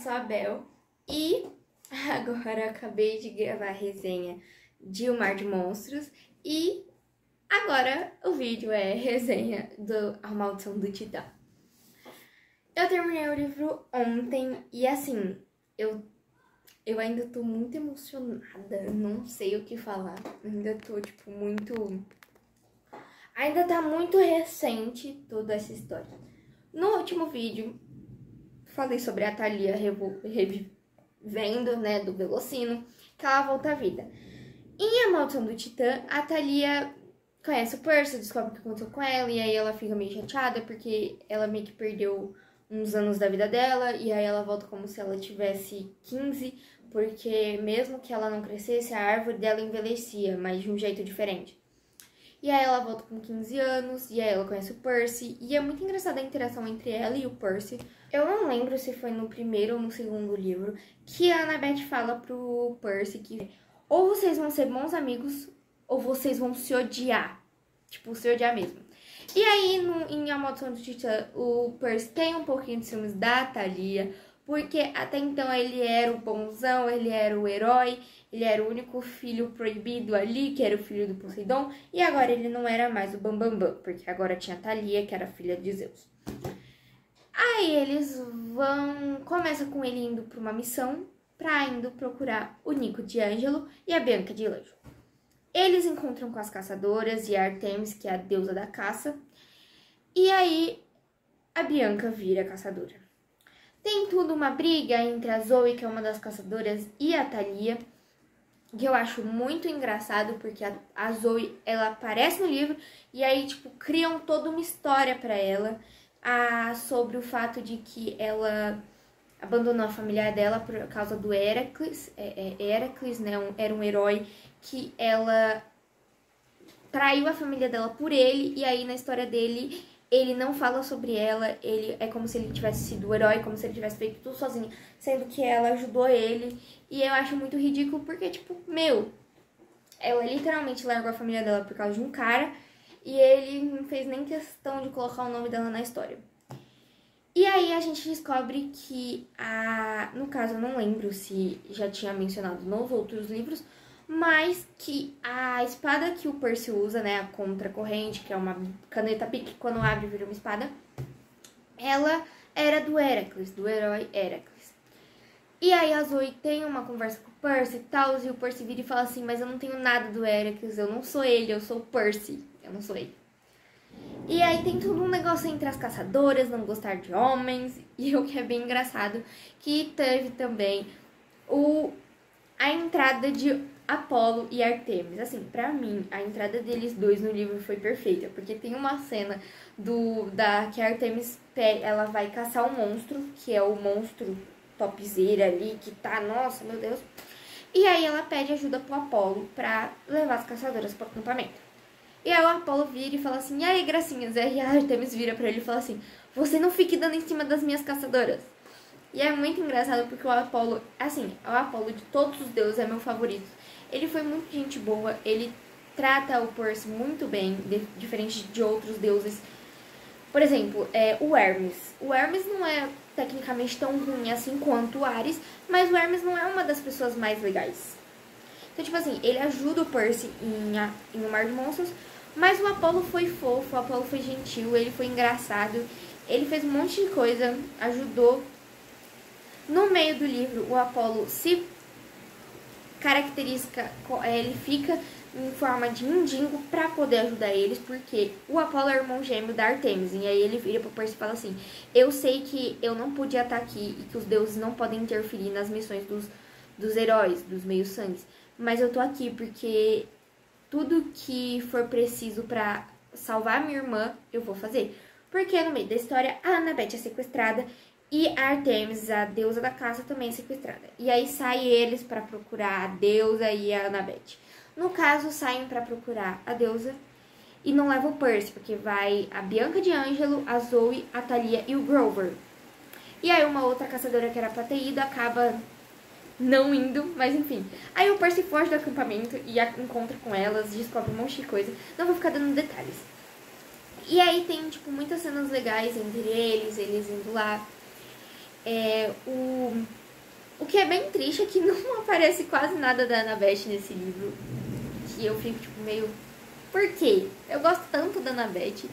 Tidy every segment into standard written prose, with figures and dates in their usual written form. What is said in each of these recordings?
sou a Bel e agora eu acabei de gravar a resenha de O Mar de Monstros e agora o vídeo é resenha do A Maldição do Titã. Eu terminei o livro ontem e assim, eu ainda tô muito emocionada, não sei o que falar, ainda tô tipo muito... Ainda tá muito recente toda essa história. No último vídeo, falei sobre a Thalia revivendo, né, do Velocino, que ela volta à vida. Em A Maldição do Titã, a Thalia conhece o Percy, descobre o que aconteceu com ela, e aí ela fica meio chateada, porque ela meio que perdeu uns anos da vida dela, e aí ela volta como se ela tivesse 15, porque mesmo que ela não crescesse, a árvore dela envelhecia, mas de um jeito diferente. E aí ela volta com 15 anos, e aí ela conhece o Percy, e é muito engraçada a interação entre ela e o Percy. Eu não lembro se foi no primeiro ou no segundo livro, que a Annabeth fala pro Percy que ou vocês vão ser bons amigos, ou vocês vão se odiar. Tipo, se odiar mesmo. E aí, em A Maldição do Titã, o Percy tem um pouquinho de ciúmes da Thalia, porque até então ele era o bonzão, ele era o herói, ele era o único filho proibido ali, que era o filho do Poseidon, e agora ele não era mais o Bambambam, porque agora tinha a Thalia, que era filha de Zeus. Aí eles começa com ele indo para uma missão, indo procurar o Nico de Ângelo e a Bianca de Lanjo. Eles encontram com as caçadoras e a Artemis, que é a deusa da caça, e aí a Bianca vira caçadora. Tem tudo uma briga entre a Zoe, que é uma das caçadoras, e a Thalia, que eu acho muito engraçado, porque a Zoe, ela aparece no livro, e aí, tipo, criam toda uma história pra ela, sobre o fato de que ela abandonou a família dela por causa do Heracles. Heracles, né, era um herói que ela traiu a família dela por ele, e aí na história dele... Ele não fala sobre ela, ele é como se ele tivesse sido o herói, como se ele tivesse feito tudo sozinho, sendo que ela ajudou ele. E eu acho muito ridículo porque, tipo, ela literalmente largou a família dela por causa de um cara e ele não fez nem questão de colocar o nome dela na história. E aí a gente descobre que, no caso eu não lembro se já tinha mencionado nos outros livros, mas que a espada que o Percy usa, né, a contracorrente, que é uma caneta pique, quando abre vira uma espada, ela era do Heracles, do herói Heracles. E aí a Zoe tem uma conversa com o Percy e tal, e o Percy vira e fala assim, mas eu não tenho nada do Heracles, eu não sou ele, eu sou o Percy, eu não sou ele. E aí tem todo um negócio entre as caçadoras, não gostar de homens, e o que é bem engraçado, que teve também a entrada de Apolo e Artemis. Assim, pra mim, a entrada deles dois no livro foi perfeita, porque tem uma cena que a Artemis, ela vai caçar um monstro, que é o monstro topzera ali, que tá, nossa, meu Deus. E aí ela pede ajuda pro Apolo pra levar as caçadoras pro acampamento. E aí o Apolo vira e fala assim, e aí, gracinhas? E aí a Artemis vira pra ele e fala assim, você não fique dando em cima das minhas caçadoras. E é muito engraçado porque o Apolo, assim, o Apolo de todos os deuses é meu favorito. Ele foi muito gente boa, ele trata o Percy muito bem, diferente de outros deuses. Por exemplo, o Hermes. O Hermes não é tecnicamente tão ruim assim quanto o Ares, mas o Hermes não é uma das pessoas mais legais. Então, tipo assim, ele ajuda o Percy em O Mar de Monstros, mas o Apolo foi fofo, o Apolo foi gentil, ele foi engraçado, ele fez um monte de coisa, ajudou. No meio do livro, o Apolo se característica, ele fica em forma de mendigo pra poder ajudar eles, porque o Apolo é o irmão gêmeo da Artemis, e aí ele vira pro Percy e fala assim, eu sei que eu não podia estar aqui e que os deuses não podem interferir nas missões dos heróis, dos meios-sangues, mas eu tô aqui porque tudo que for preciso pra salvar minha irmã, eu vou fazer. Porque no meio da história, a Annabeth é sequestrada e a Artemis, a deusa da caça, também é sequestrada. E aí saem eles pra procurar a deusa e a Annabeth. No caso, saem pra procurar a deusa e não leva o Percy, porque vai a Bianca de Ângelo, a Zoe, a Thalia e o Grover. E aí uma outra caçadora que era pra ter ido acaba não indo, mas enfim. Aí o Percy foge do acampamento e encontra com elas, descobre um monte de coisa. Não vou ficar dando detalhes. E aí tem, tipo, muitas cenas legais entre eles indo lá. O que é bem triste é que não aparece quase nada da Annabeth nesse livro. Que eu fico, tipo, meio... Por quê? Eu gosto tanto da Annabeth.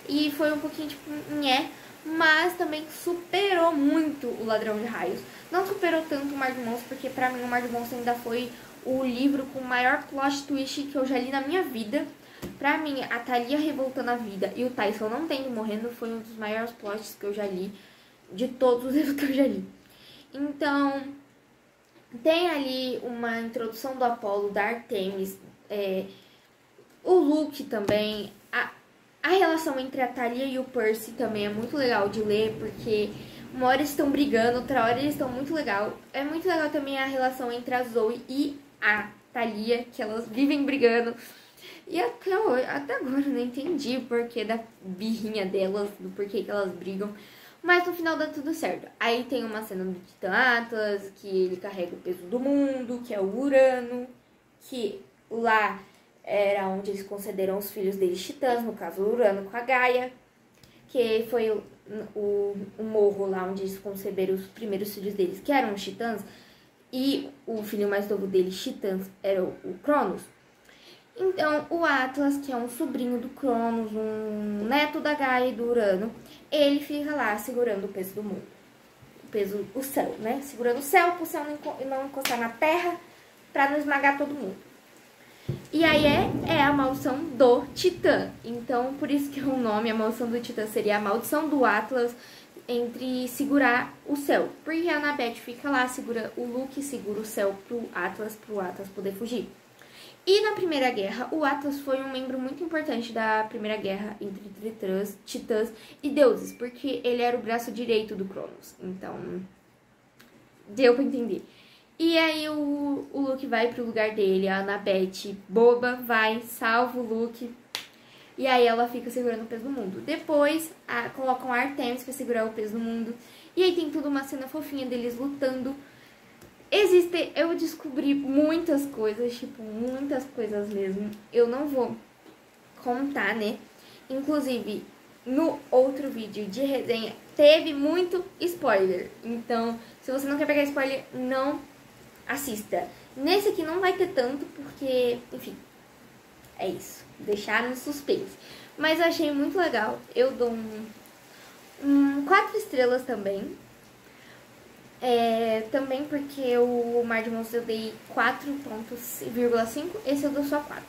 E foi um pouquinho, tipo, nhé. Mas também superou muito o Ladrão de Raios. Não superou tanto o Mar de Monstros, porque pra mim o Mar de Monstros ainda foi o livro com o maior plot twist que eu já li na minha vida. Pra mim, a Thalia revoltando a vida e o Tyson não tendo morrendo foi um dos maiores plots que eu já li. De todos os livros que eu já li. Então, tem ali uma introdução do Apolo, da Artemis, o Luke também, a relação entre a Thalia e o Percy também é muito legal de ler, porque uma hora eles estão brigando, outra hora eles estão muito legal. É muito legal também a relação entre a Zoe e a Thalia, que elas vivem brigando. E até agora eu não entendi o porquê da birrinha delas, do porquê que elas brigam. Mas no final dá tudo certo. Aí tem uma cena do Titã Atlas, que ele carrega o peso do mundo, que é o Urano, que lá era onde eles concederam os filhos deles titãs, no caso o Urano com a Gaia, que foi o morro lá onde eles conceberam os primeiros filhos deles, que eram os titãs, e o filho mais novo deles, titãs, era o Cronos. Então, o Atlas, que é um sobrinho do Cronos, um neto da Gaia e do Urano, ele fica lá segurando o peso do mundo. O céu, né? Segurando o céu pro céu não encostar na terra pra não esmagar todo mundo. E aí é a maldição do Titã. Então, por isso que o nome, a maldição do Titã, seria a maldição do Atlas entre segurar o céu. Porque a Annabeth fica lá, segura o Luke, segura o céu pro Atlas poder fugir. E na Primeira Guerra, o Atlas foi um membro muito importante da Primeira Guerra entre titãs e deuses, porque ele era o braço direito do Cronos. Então, deu pra entender. E aí o Luke vai pro lugar dele, a Annabeth, boba, vai, salva o Luke. E aí ela fica segurando o peso do mundo. Depois, colocam a Artemis pra segurar o peso do mundo. E aí tem toda uma cena fofinha deles lutando. Eu descobri muitas coisas, tipo, muitas coisas mesmo. Eu não vou contar, né? Inclusive, no outro vídeo de resenha, teve muito spoiler. Então, se você não quer pegar spoiler, não assista. Nesse aqui não vai ter tanto, porque, enfim, é isso. Deixaram suspense. Mas eu achei muito legal. Eu dou 4 estrelas também. Também porque o Mar de Monstros eu dei 4,5, esse eu dou só 4.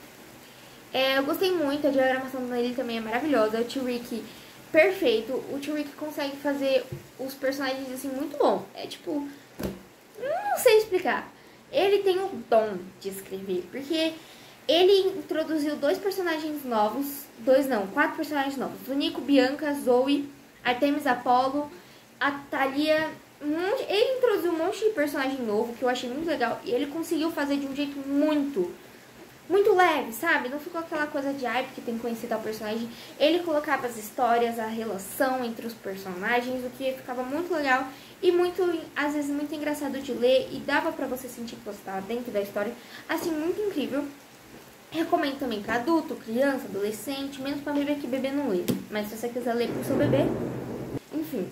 Eu gostei muito, a diagramação dele também é maravilhosa, o T-Rick perfeito, o T-Rick consegue fazer os personagens assim muito bom. É tipo, não sei explicar. Ele tem o dom de escrever, porque ele introduziu 4 personagens novos, o Nico, Bianca, Zoe, Artemis, Apolo, a Thalia. Ele introduziu um monte de personagem novo que eu achei muito legal. E ele conseguiu fazer de um jeito muito leve, sabe? Não ficou aquela coisa de porque tem que conhecer tal personagem. Ele colocava as histórias, a relação entre os personagens, o que ficava muito legal e às vezes muito engraçado de ler. E dava pra você sentir que você estava dentro da história. Assim, muito incrível. Recomendo também pra adulto, criança, adolescente, menos pra bebê, que bebê não lê. Mas se você quiser ler pro seu bebê, enfim.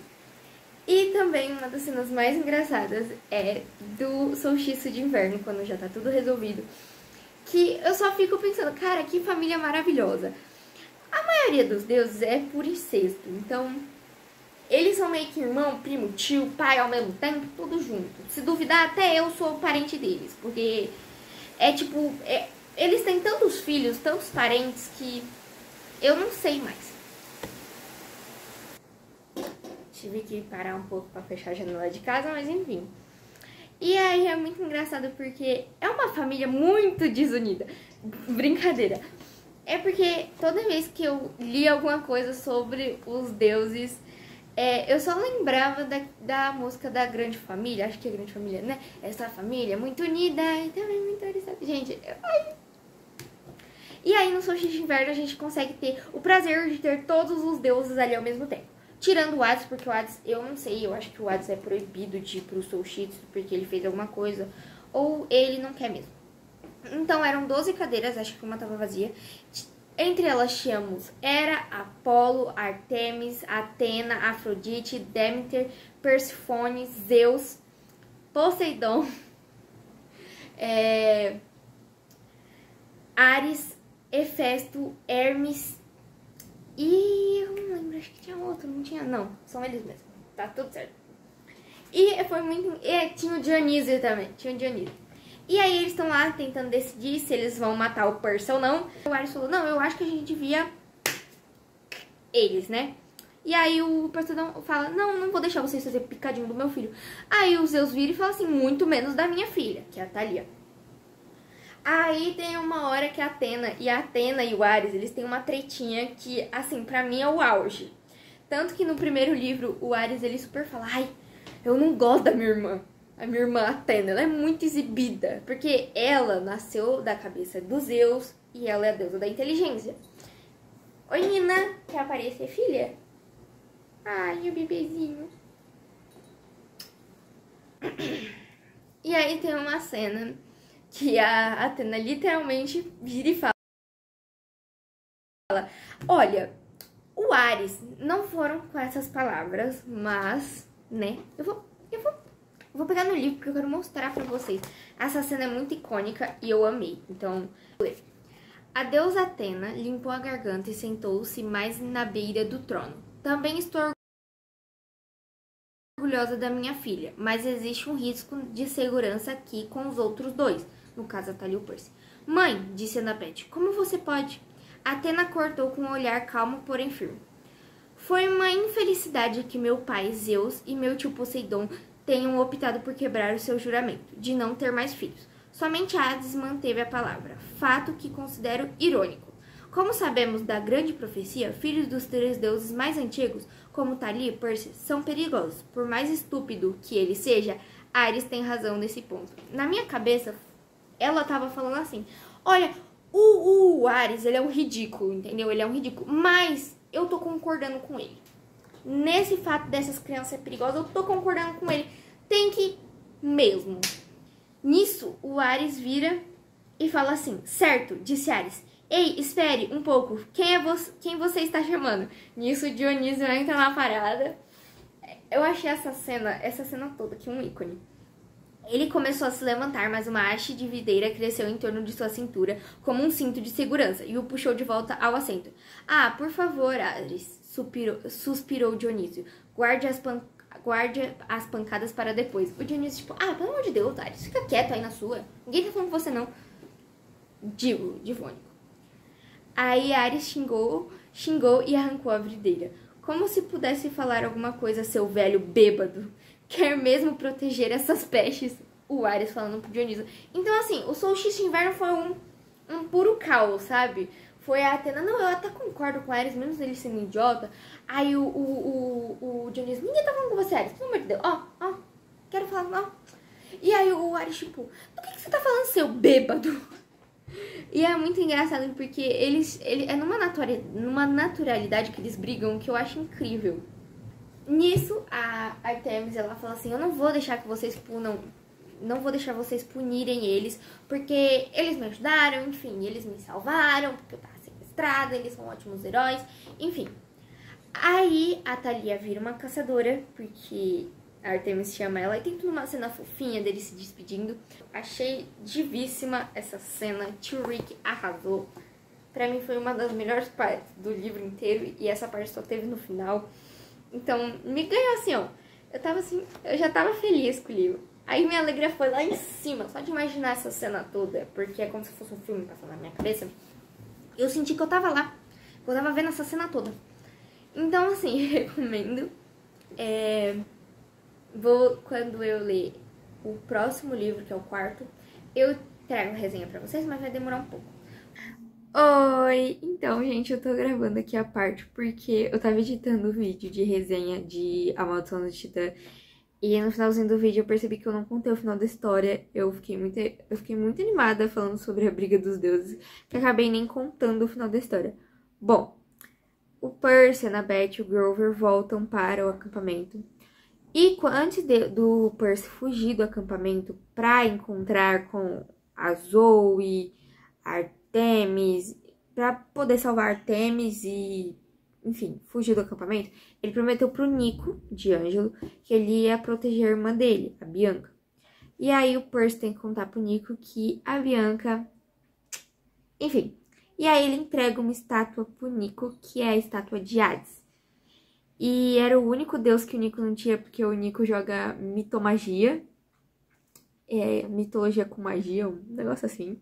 E também uma das cenas mais engraçadas é do solstício de inverno, quando já tá tudo resolvido. Que eu só fico pensando, cara, que família maravilhosa. A maioria dos deuses é por incesto, então eles são meio que irmão, primo, tio, pai ao mesmo tempo, tudo junto. Se duvidar, até eu sou parente deles, porque eles têm tantos filhos, tantos parentes, que eu não sei mais. Tive que parar um pouco pra fechar a janela de casa, mas enfim. E aí é muito engraçado porque é uma família muito desunida. Brincadeira. É porque toda vez que eu li alguma coisa sobre os deuses, eu só lembrava da música da Grande Família. Acho que é Grande Família, né? Essa família muito unida e também muito oriçada. Gente, E aí no solstício de inverno a gente consegue ter o prazer de ter todos os deuses ali ao mesmo tempo. Tirando o Hades, porque o Hades, eu não sei, eu acho que o Hades é proibido de ir pro solstício porque ele fez alguma coisa, ou ele não quer mesmo. Então eram 12 cadeiras, acho que uma tava vazia. Entre elas tínhamos Hera, Apolo, Artemis, Atena, Afrodite, Deméter, Persefone, Zeus, Poseidon, Ares, Hefesto, Hermes e eu não lembro, acho que tinha outro, não tinha, não, são eles mesmos, tá tudo certo. E foi muito, tinha o Dionísio também, tinha o Dionísio. E aí eles estão lá tentando decidir se eles vão matar o Percy ou não. O Ares falou, não, eu acho que a gente devia eles, né? E aí o Poseidon fala, não vou deixar vocês fazer picadinho do meu filho. Aí o Zeus vira e fala assim, muito menos da minha filha, que é a Thalia. Aí tem uma hora que a Atena e o Ares, eles têm uma tretinha que, assim, pra mim é o auge. Tanto que no primeiro livro, o Ares, ele super fala, ai, eu não gosto da minha irmã. A minha irmã Atena, ela é muito exibida, porque ela nasceu da cabeça dos Zeus e ela é a deusa da inteligência. Oi, Nina, quer aparecer, filha? Ai, o bebezinho. E aí tem uma cena que a Atena literalmente vira e fala, olha, o Ares não foram com essas palavras, mas, né, eu vou pegar no livro porque eu quero mostrar pra vocês. Essa cena é muito icônica e eu amei. Então, vou ler. A deusa Atena limpou a garganta e sentou-se mais na beira do trono. Também estou orgulhosa da minha filha, mas existe um risco de segurança aqui com os outros dois. No caso, a Thalia e o Percy. Mãe, disse Anabete, como você pode? Atena cortou com um olhar calmo, porém firme. Foi uma infelicidade que meu pai, Zeus, e meu tio Poseidon tenham optado por quebrar o seu juramento de não ter mais filhos. Somente Hades manteve a palavra, fato que considero irônico. Como sabemos da grande profecia, filhos dos três deuses mais antigos, como Thalia e Percy, são perigosos. Por mais estúpido que ele seja, Ares tem razão nesse ponto. Na minha cabeça, ela tava falando assim, olha, o Ares, ele é um ridículo, entendeu? Ele é um ridículo, mas eu tô concordando com ele. Nesse fato dessas crianças ser perigosas, eu tô concordando com ele. Tem que mesmo. Nisso, o Ares vira e fala assim, certo, disse Ares. Ei, espere um pouco, quem você está chamando? Nisso, o Dionísio entra na parada. Eu achei essa cena toda aqui um ícone. Ele começou a se levantar, mas uma haste de videira cresceu em torno de sua cintura como um cinto de segurança e o puxou de volta ao assento. Ah, por favor, Ares, suspirou Dionísio. Guarde as pancadas para depois. O Dionísio, tipo, pelo amor de Deus, Ares, fica quieto aí na sua. Ninguém tá falando com você, não. Divônico. Aí Ares xingou e arrancou a videira. Como se pudesse falar alguma coisa, seu velho bêbado. Quer mesmo proteger essas pestes? O Ares falando pro Dionísio. Então, assim, o solstício de inverno foi um puro caos, sabe? Foi a Atena, não, eu até concordo com o Ares, menos ele sendo idiota. Aí o Dionísio, ninguém tá falando com você, Ares, pelo amor de Deus. Ó, quero falar, ó. E aí o Ares, tipo, do que você tá falando, seu bêbado? E é muito engraçado porque é numa naturalidade que eles brigam que eu acho incrível. Nisso, a Artemis, ela fala assim, eu não vou deixar que vocês não vou deixar vocês punirem eles, porque eles me ajudaram, enfim, eles me salvaram, porque eu tava sequestrada, eles são ótimos heróis, enfim. Aí a Thalia vira uma caçadora, porque a Artemis chama ela, e tem tudo uma cena fofinha dele se despedindo. Achei divíssima essa cena, Tio Rick arrasou. Pra mim foi uma das melhores partes do livro inteiro, e essa parte só teve no final. Então, me ganhou assim, ó. Eu já tava feliz com o livro. Aí minha alegria foi lá em cima, só de imaginar essa cena toda, porque é como se fosse um filme passando na minha cabeça. Eu senti que eu tava lá, que eu tava vendo essa cena toda. Então, assim, recomendo. Quando eu ler o próximo livro, que é o quarto, eu trago resenha pra vocês, mas vai demorar um pouco. Oi! Então, gente, eu tô gravando aqui a parte porque eu tava editando o vídeo de resenha de A Maldição do Titã e no finalzinho do vídeo eu percebi que eu não contei o final da história. Eu fiquei muito animada falando sobre a briga dos deuses, que acabei nem contando o final da história. Bom, o Percy, a Annabeth e o Grover voltam para o acampamento. E antes do Percy fugir do acampamento pra encontrar com a Zoe, Artemis, pra poder salvar Artemis e enfim, fugiu do acampamento, ele prometeu pro Nico, de Ângelo, que ele ia proteger a irmã dele, a Bianca. E aí o Percy tem que contar pro Nico que a Bianca... Enfim, e aí ele entrega uma estátua pro Nico, que é a estátua de Hades. E era o único deus que o Nico não tinha, porque o Nico joga mitomagia. Mitologia com magia, um negócio assim.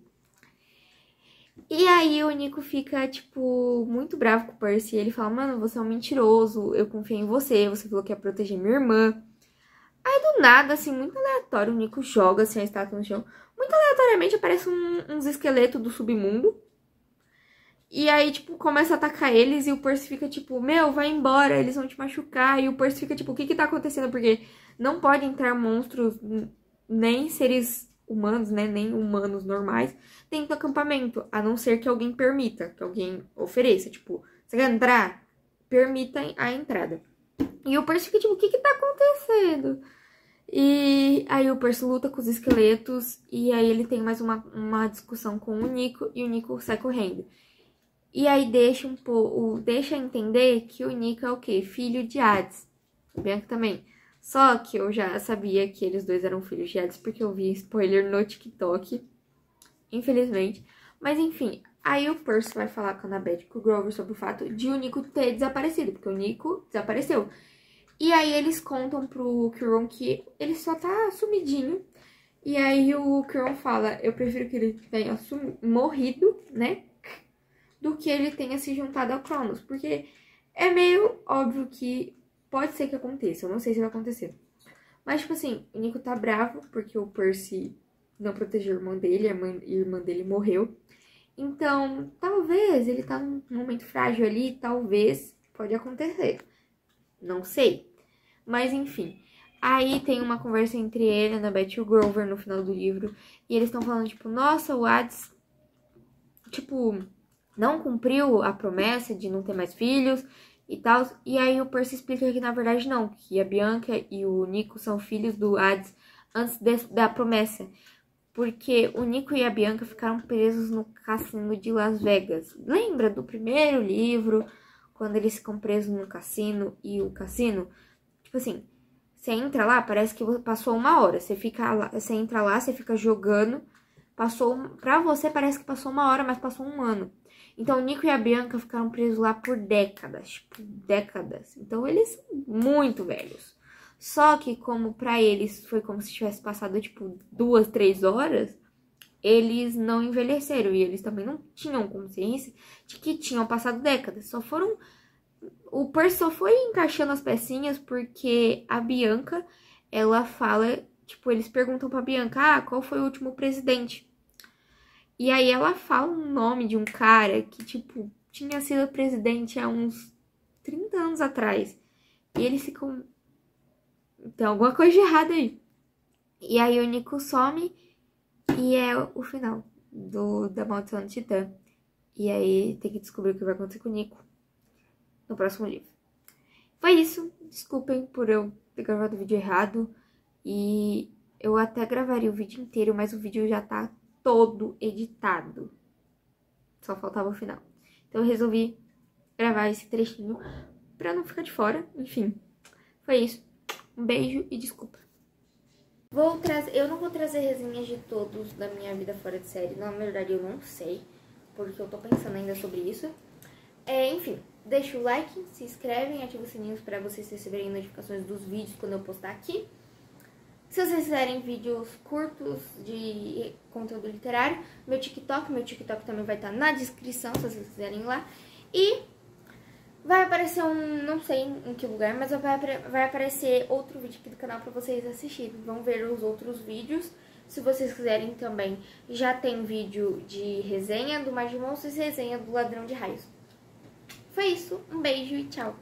E aí o Nico fica, tipo, muito bravo com o Percy. E ele fala, mano, você é um mentiroso, eu confiei em você, você falou que ia proteger minha irmã. Aí do nada, assim, muito aleatório, o Nico joga assim a estátua no chão. Muito aleatoriamente aparece uns esqueletos do submundo. E aí, tipo, começa a atacar eles e o Percy fica tipo, meu, vai embora, eles vão te machucar. E o Percy fica tipo, o que tá acontecendo? Porque não pode entrar monstros, nem seres humanos, né, nem humanos normais, dentro do acampamento. A não ser que alguém permita, que alguém ofereça. Tipo, você quer entrar? Permita a entrada. E o Percy fica tipo, o que tá acontecendo? E aí o Percy luta com os esqueletos. E aí ele tem mais uma discussão com o Nico. E o Nico sai correndo. E aí deixa entender que o Nico é o quê? Filho de Hades. Bianca também. Só que eu já sabia que eles dois eram filhos de Hades, porque eu vi spoiler no TikTok. Infelizmente. Mas enfim, aí o Percy vai falar com a Annabeth e com o Grover sobre o fato de o Nico ter desaparecido. Porque o Nico desapareceu. E aí eles contam pro Quirrell que ele só tá sumidinho. E aí o Quirrell fala, eu prefiro que ele tenha morrido, né? Do que ele tenha se juntado ao Cronos. Porque é meio óbvio que pode ser que aconteça. Eu não sei se vai acontecer. Mas, tipo assim, o Nico tá bravo porque o Percy não protegeu a irmã dele. A irmã dele morreu. Então, talvez ele tá num momento frágil ali. Talvez pode acontecer. Não sei. Mas, enfim. Aí tem uma conversa entre ele, a Annabeth e o Grover no final do livro. E eles estão falando, tipo, nossa, o Hades... Tipo... não cumpriu a promessa de não ter mais filhos e tal. E aí o Percy explica que na verdade não, que a Bianca e o Nico são filhos do Hades antes da promessa. Porque o Nico e a Bianca ficaram presos no cassino de Las Vegas. Lembra do primeiro livro, quando eles ficam presos no cassino e o cassino? Tipo assim, você entra lá, parece que passou uma hora. Você entra lá, você fica jogando. Pra você parece que passou uma hora, mas passou um ano. Então, o Nico e a Bianca ficaram presos lá por décadas. Tipo, décadas. Então, eles são muito velhos. Só que, como pra eles foi como se tivesse passado, tipo, 2, 3 horas, eles não envelheceram. E eles também não tinham consciência de que tinham passado décadas. O Percy só foi encaixando as pecinhas porque a Bianca, ela fala... Tipo, eles perguntam pra Bianca, qual foi o último presidente? E aí ela fala um nome de um cara que, tipo, tinha sido presidente há uns 30 anos atrás. E eles ficam... Tem alguma coisa de errado aí. E aí o Nico some e é o final da Maldição do Titã. E aí tem que descobrir o que vai acontecer com o Nico no próximo livro. Foi isso. Desculpem por eu ter gravado o vídeo errado. E eu até gravaria o vídeo inteiro, mas o vídeo já tá todo editado. Só faltava o final. Então eu resolvi gravar esse trechinho pra não ficar de fora. Enfim, foi isso. Um beijo e desculpa. Eu não vou trazer resenhas de todos da minha vida fora de série. Na verdade, eu não sei, porque eu tô pensando ainda sobre isso. Enfim, deixa o like, se inscrevem, ativa os sininhos pra vocês receberem notificações dos vídeos quando eu postar aqui. Se vocês quiserem vídeos curtos de conteúdo literário, meu TikTok também vai estar na descrição, se vocês quiserem ir lá. E vai aparecer não sei em que lugar, mas vai aparecer outro vídeo aqui do canal pra vocês assistirem. Vão ver os outros vídeos. Se vocês quiserem também, já tem vídeo de resenha do Mar de Monstros e resenha do Ladrão de Raios. Foi isso, um beijo e tchau!